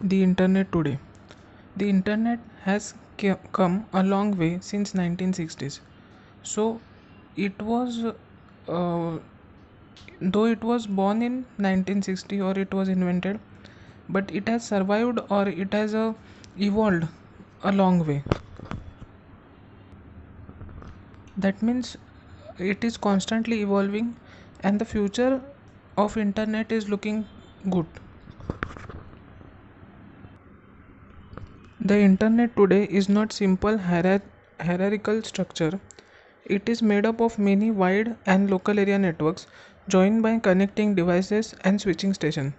The internet today. The internet has come a long way since 1960s. So it was uh, though it was born in 1960 or it was invented, but it has survived or it has evolved a long way. That means it is constantly evolving and the future of internet is looking good. The internet today is not simple hierarchical structure. It is made up of many wide and local area networks joined by connecting devices and switching station.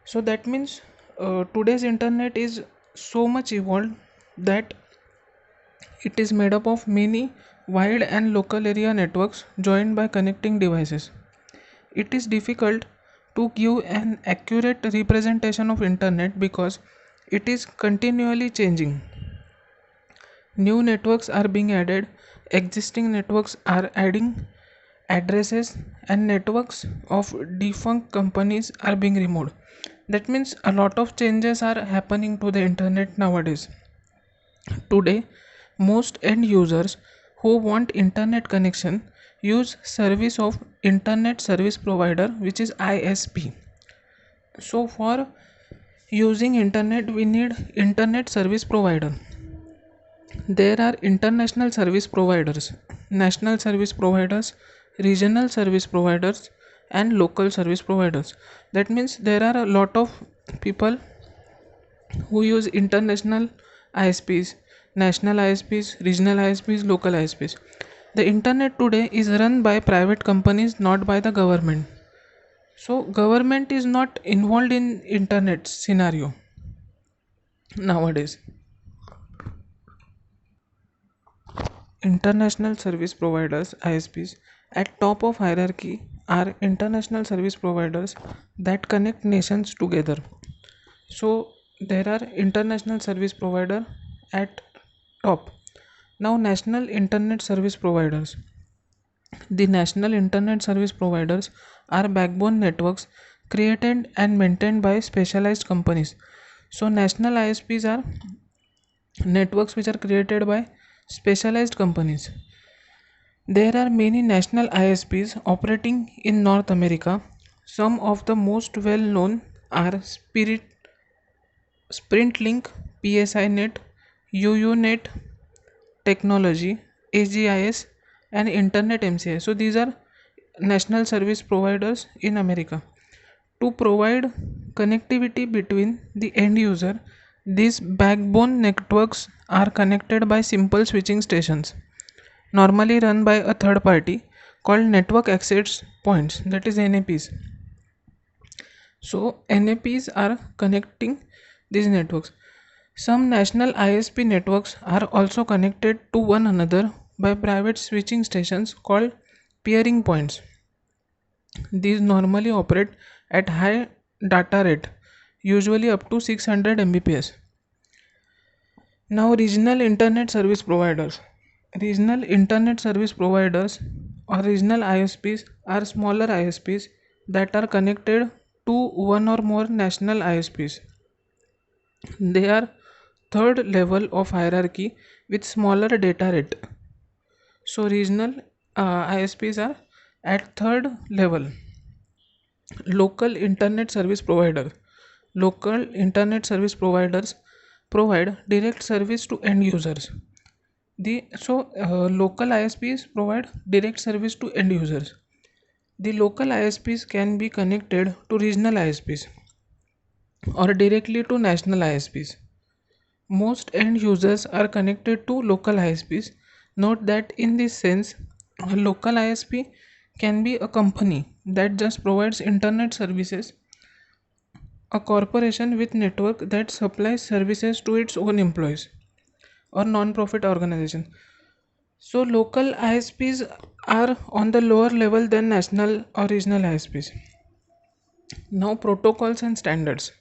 So that means today's internet is so much evolved that it is made up of many wide and local area networks joined by connecting devices. It is difficult to give an accurate representation of internet because it is continually changing. New networks are being added, existing networks are adding addresses, and networks of defunct companies are being removed. That means a lot of changes are happening to the internet nowadays. Today, most end users who want internet connection use service of internet service provider, which is ISP. So for using internet we need internet service provider. There are international service providers, national service providers, regional service providers, and local service providers. That means there are a lot of people who use international ISPs, national ISPs, regional ISPs, local ISPs. The internet today is run by private companies, not by the government. So government is not involved in internet scenario nowadays. International service providers ISPs at top of hierarchy are international service providers that connect nations together. So there are international service provider at top. Now national internet service providers. The national internet service providers are backbone networks created and maintained by specialized companies. So national ISPs are networks which are created by specialized companies. There are many national ISPs operating in North America. Some of the most well known are SprintLink, PSINet, UUNet Technology, AGIS, and Internet MCI. So these are national service providers in America. To provide connectivity between the end user, these backbone networks are connected by simple switching stations, normally run by a third party called network access points, that is NAPs. So NAPs are connecting these networks. Some national ISP networks are also connected to one another by private switching stations called peering points. These normally operate at high data rate, usually up to 600 Mbps. Now, regional internet service providers. Regional internet service providers or regional ISPs are smaller ISPs that are connected to one or more national ISPs. They are third level of hierarchy with smaller data rate. So regional ISPs are at third level. Local internet service provider. Local internet service providers provide direct service to end users. Local ISPs provide direct service to end users. The local ISPs can be connected to regional ISPs or directly to national ISPs. Most end users are connected to local ISPs. Note that in this sense, a local ISP can be a company that just provides internet services, a corporation with network that supplies services to its own employees, or non-profit organization. So local ISPs are on the lower level than national or regional ISPs. Now protocols and standards.